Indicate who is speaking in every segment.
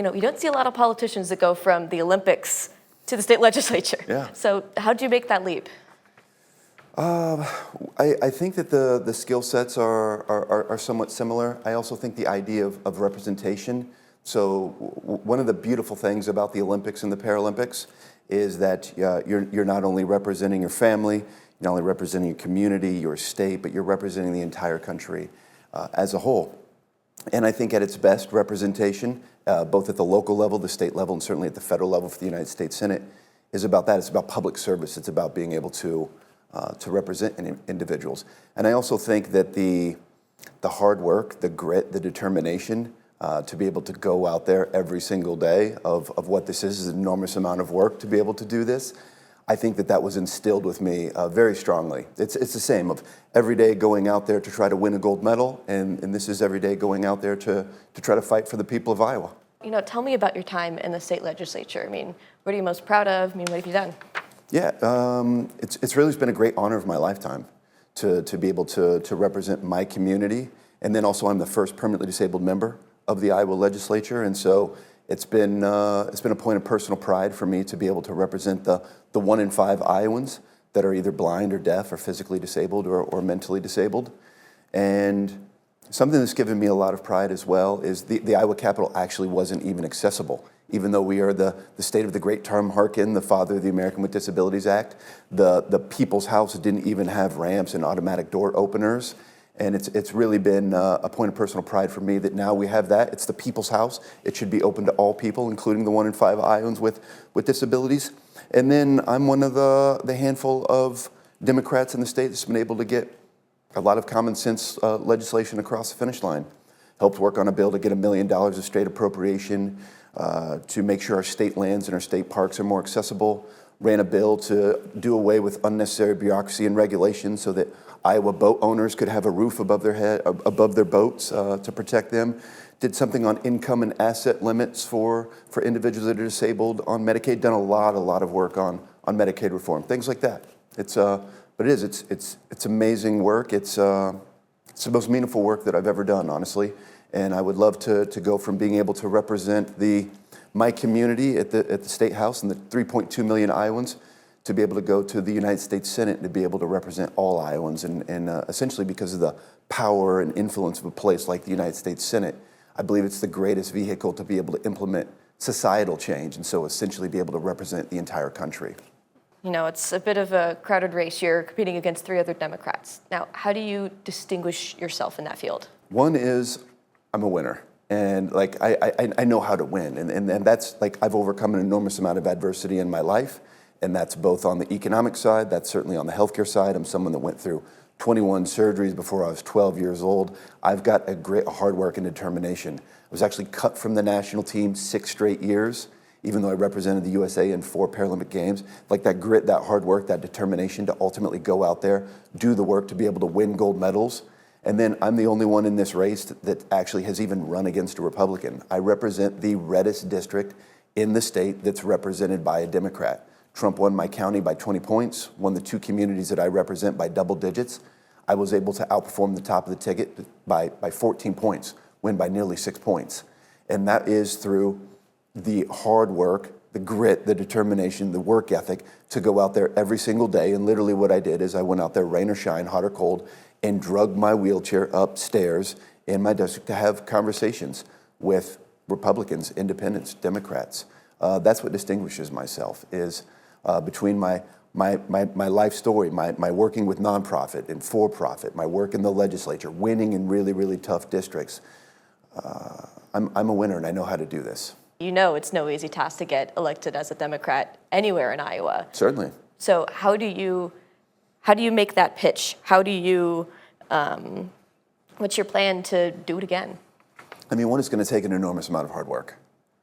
Speaker 1: you don't see a lot of politicians that go from the Olympics to the state legislature.
Speaker 2: Yeah.
Speaker 1: So how do you make that leap?
Speaker 2: I think that the skill sets are somewhat similar. I also think the idea of representation. So one of the beautiful things about the Olympics and the Paralympics is that you're not only representing your family, you're not only representing your community, your state, but you're representing the entire country as a whole. And I think at its best, representation, both at the local level, the state level, and certainly at the federal level for the United States Senate, is about that. It's about public service. It's about being able to represent individuals. And I also think that the hard work, the grit, the determination to be able to go out there every single day of what this is an enormous amount of work to be able to do this. I think that was instilled with me very strongly. It's the same of every day going out there to try to win a gold medal, and this is every day going out there to try to fight for the people of Iowa.
Speaker 1: Tell me about your time in the state legislature. What are you most proud of? What have you done?
Speaker 2: Yeah, it's really been a great honor of my lifetime to be able to represent my community, and then also I'm the first permanently disabled member of the Iowa legislature, and so it's been a point of personal pride for me to be able to represent the 1 in 5 Iowans that are either blind or deaf or physically disabled or mentally disabled. And something that's given me a lot of pride as well is the Iowa Capitol actually wasn't even accessible. Even though we are the state of the great Tom Harkin, the father of the American with Disabilities Act, the People's House didn't even have ramps and automatic door openers. And it's really been a point of personal pride for me that now we have that. It's the People's House. It should be open to all people, including the 1 in 5 Iowans with disabilities. And then I'm one of the handful of Democrats in the state that's been able to get a lot of common sense legislation across the finish line. Helped work on a bill to get $1 million of state appropriation to make sure our state lands and our state parks are more accessible. Ran a bill to do away with unnecessary bureaucracy and regulations so that Iowa boat owners could have a roof above their head, above their boats to protect them. Did something on income and asset limits for individuals that are disabled on Medicaid. Done a lot of work on Medicaid reform, things like that. But it's amazing work. It's the most meaningful work that I've ever done, honestly. And I would love to go from being able to represent my community at the State House and the 3.2 million Iowans to be able to go to the United States Senate and to be able to represent all Iowans. And essentially because of the power and influence of a place like the United States Senate, I believe it's the greatest vehicle to be able to implement societal change and so essentially be able to represent the entire country.
Speaker 1: It's a bit of a crowded race. You're competing against 3 other Democrats. Now, how do you distinguish yourself in that field?
Speaker 2: One is I'm a winner. And I know how to win. And that's I've overcome an enormous amount of adversity in my life. And that's both on the economic side, that's certainly on the healthcare side. I'm someone that went through 21 surgeries before I was 12 years old. I've got a great hard work and determination. I was actually cut from the national team 6 straight years, even though I represented the USA in 4 Paralympic Games. That grit, that hard work, that determination to ultimately go out there, do the work to be able to win gold medals. And then I'm the only one in this race that actually has even run against a Republican. I represent the reddest district in the state that's represented by a Democrat. Trump won my county by 20 points, won the 2 communities that I represent by double digits. I was able to outperform the top of the ticket by 14 points, win by nearly 6 points. And that is through the hard work, the grit, the determination, the work ethic to go out there every single day. And literally what I did is I went out there, rain or shine, hot or cold, and drug my wheelchair upstairs in my district to have conversations with Republicans, independents, Democrats. That's what distinguishes myself is between my life story, my working with nonprofit and for-profit, my work in the legislature, winning in really tough districts. I'm a winner and I know how to do this.
Speaker 1: It's no easy task to get elected as a Democrat anywhere in Iowa.
Speaker 2: Certainly.
Speaker 1: So how do you make that pitch? How do you, what's your plan to do it again?
Speaker 2: One, it's going to take an enormous amount of hard work.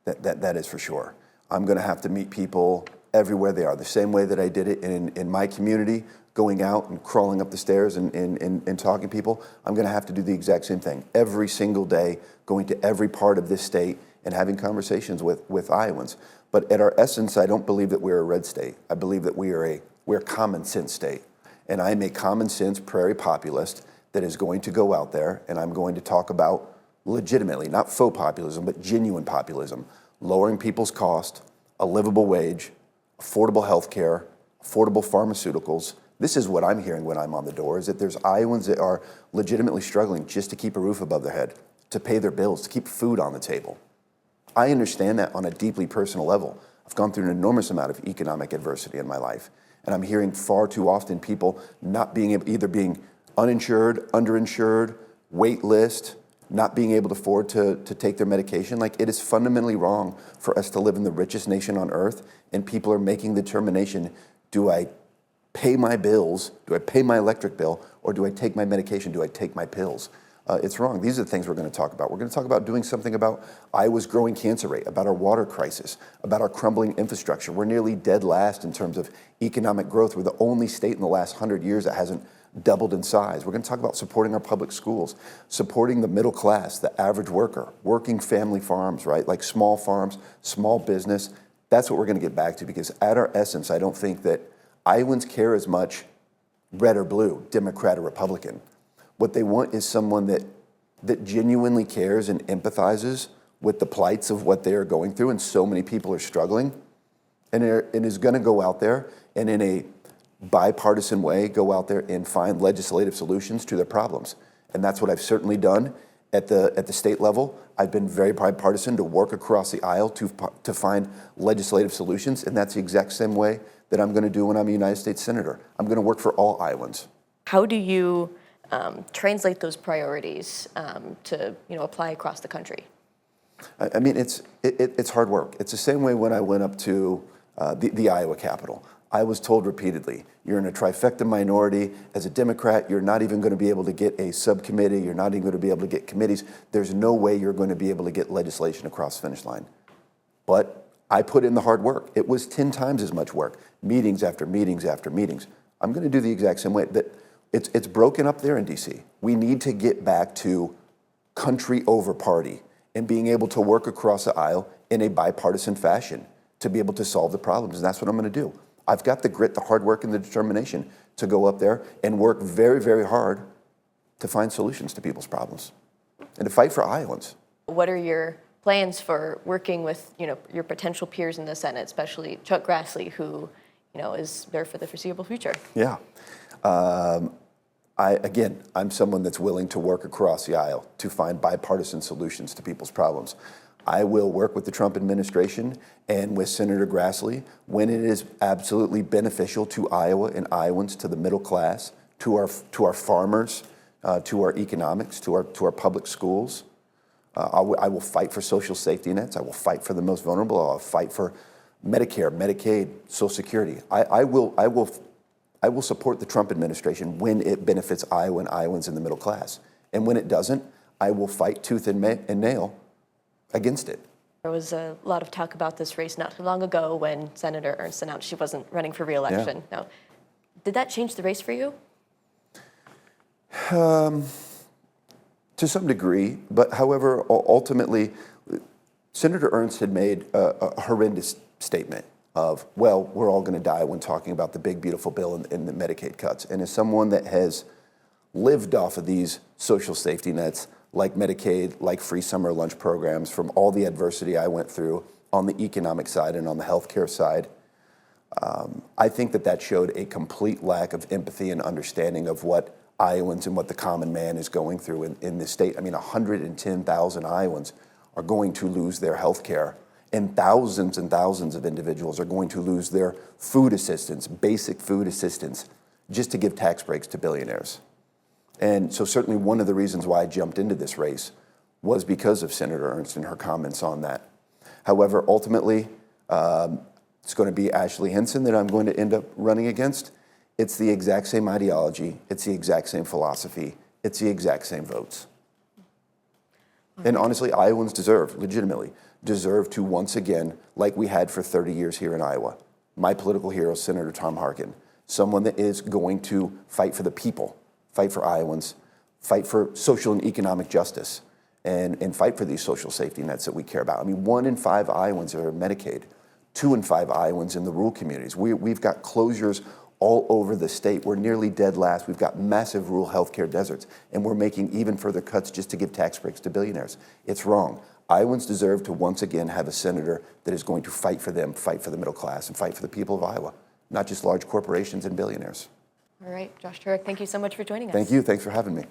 Speaker 2: That is for sure. I'm going to have to meet people everywhere they are, the same way that I did it in my community, going out and crawling up the stairs and talking to people. I'm going to have to do the exact same thing every single day, going to every part of this state and having conversations with Iowans. But at our essence, I don't believe that we're a red state. I believe that we're a common sense state. And I'm a common sense prairie populist that is going to go out there and I'm going to talk about legitimately, not faux populism, but genuine populism. lowering people's cost, a livable wage, affordable health care, affordable pharmaceuticals. This is what I'm hearing when I'm on the door, is that there's Iowans that are legitimately struggling just to keep a roof above their head, to pay their bills, to keep food on the table. I understand that on a deeply personal level. I've gone through an enormous amount of economic adversity in my life, and I'm hearing far too often people not being able, either being uninsured, underinsured, wait list, not being able to afford to take their medication. Like, it is fundamentally wrong for us to live in the richest nation on earth, and people are making the determination, do I pay my bills, do I pay my electric bill, or do I take my medication, do I take my pills? It's wrong. These are the things we're going to talk about. We're going to talk about doing something about Iowa's growing cancer rate, about our water crisis, about our crumbling infrastructure. We're nearly dead last in terms of economic growth. We're the only state in the last 100 years that hasn't doubled in size. We're going to talk about supporting our public schools, supporting the middle class, the average worker, working family farms, right? Like small farms, small business. That's what we're going to get back to, because at our essence, I don't think that Iowans care as much red or blue, Democrat or Republican. What they want is someone that genuinely cares and empathizes with the plights of what they are going through, and so many people are struggling, and is going to go out there and in a bipartisan way go out there and find legislative solutions to their problems. And that's what I've certainly done at the state level. I've been very bipartisan to work across the aisle to find legislative solutions, and that's the exact same way that I'm going to do when I'm a United States Senator. I'm going to work for all Iowans.
Speaker 1: How do you translate those priorities to apply across the country?
Speaker 2: I mean, it's hard work. It's the same way when I went up to the Iowa Capitol. I was told repeatedly, you're in a trifecta minority. As a Democrat, you're not even going to be able to get a subcommittee. You're not even going to be able to get committees. There's no way you're going to be able to get legislation across the finish line. But I put in the hard work. It was 10 times as much work, meetings after meetings after meetings. I'm going to do the exact same way. That it's broken up there in D.C. We need to get back to country over party and being able to work across the aisle in a bipartisan fashion to be able to solve the problems. And that's what I'm going to do. I've got the grit, the hard work, and the determination to go up there and work very, very hard to find solutions to people's problems and to fight for Iowans.
Speaker 1: What are your plans for working with your potential peers in the Senate, especially Chuck Grassley, who is there for the foreseeable future?
Speaker 2: Yeah. I'm someone that's willing to work across the aisle to find bipartisan solutions to people's problems. I will work with the Trump administration and with Senator Grassley when it is absolutely beneficial to Iowa and Iowans, to the middle class, to our farmers, to our economics, to our public schools. I will fight for social safety nets. I will fight for the most vulnerable. I'll fight for Medicare, Medicaid, Social Security. I will support the Trump administration when it benefits Iowa and Iowans in the middle class. And when it doesn't, I will fight tooth and nail against it.
Speaker 1: There was a lot of talk about this race not too long ago when Senator Ernst announced she wasn't running for re-election.
Speaker 2: Yeah.
Speaker 1: Now, did that change the race for you?
Speaker 2: To some degree, but however, ultimately, Senator Ernst had made a horrendous statement of, well, we're all going to die when talking about the big, beautiful bill and the Medicaid cuts. And as someone that has lived off of these social safety nets, like Medicaid, like free summer lunch programs, from all the adversity I went through on the economic side and on the healthcare side, I think that showed a complete lack of empathy and understanding of what Iowans and what the common man is going through in this state. I mean, 110,000 Iowans are going to lose their health care, and thousands of individuals are going to lose their food assistance, basic food assistance, just to give tax breaks to billionaires. And so certainly one of the reasons why I jumped into this race was because of Senator Ernst and her comments on that. However, ultimately, it's going to be Ashley Hinson that I'm going to end up running against. It's the exact same ideology. It's the exact same philosophy. It's the exact same votes. And honestly, Iowans legitimately deserve to once again, like we had for 30 years here in Iowa, my political hero, Senator Tom Harkin, someone that is going to fight for the people, fight for Iowans, fight for social and economic justice, and fight for these social safety nets that we care about. I mean, 1 in 5 Iowans are Medicaid, 2 in 5 Iowans in the rural communities. We've got closures all over the state. We're nearly dead last. We've got massive rural healthcare deserts, and we're making even further cuts just to give tax breaks to billionaires. It's wrong. Iowans deserve to once again have a senator that is going to fight for them, fight for the middle class, and fight for the people of Iowa, not just large corporations and billionaires.
Speaker 1: All right, Josh Turek, thank you so much for joining us.
Speaker 2: Thank you. Thanks for having me.